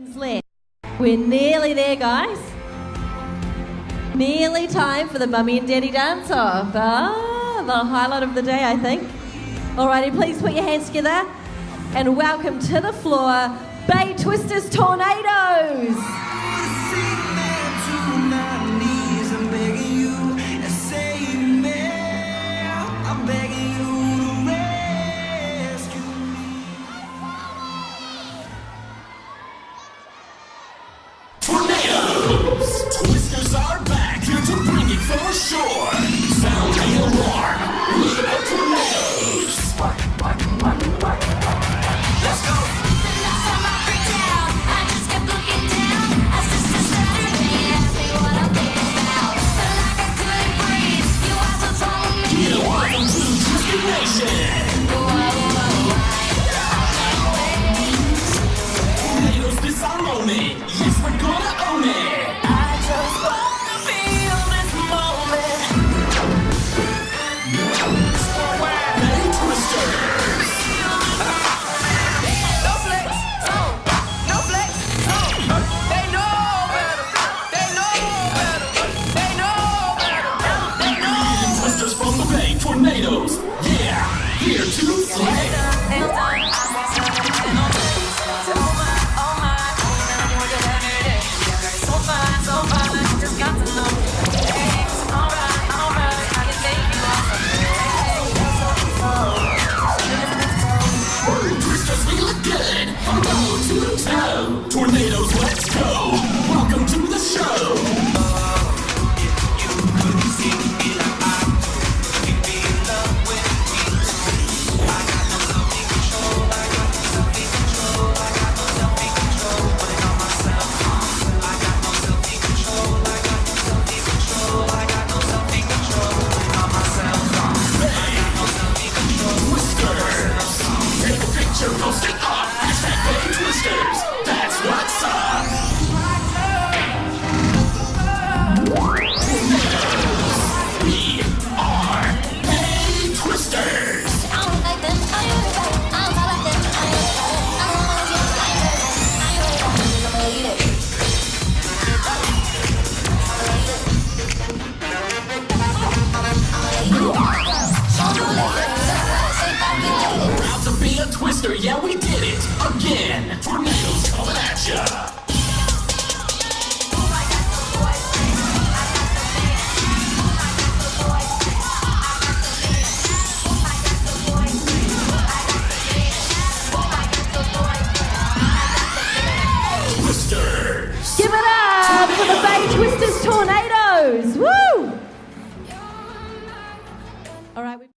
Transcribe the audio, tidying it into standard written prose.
Left. We're nearly there, guys. Nearly time for the Mummy and Daddy dance-off. The highlight of the day, I think. Alrighty, please put your hands together and welcome to the floor, Bay Twisters Tornadoes. Twisters are back, here to bring it for sure. Sound the alarm, lead out tornadoes. Let's go. The last time I freaked out, I just kept looking down. I just started being asked me what I'm thinking about. Felt like I couldn't breathe. You are so strong with me. Yeah, welcome to Twister Nation. Tornadoes, this our moment. Yes, we're gonna own it. Tornadoes, yeah, here to slay. Twisters, we look good from toe to toe. Tornadoes, let's go. Welcome to the show. Post it up, hashtag Bay Twisters, that's what's up. We are Bay Twisters. Proud to be a Twister, yeah we did it again. Tornadoes coming at ya. Twisters. Give it up for the Bay Twisters Tornadoes. Woo! All right.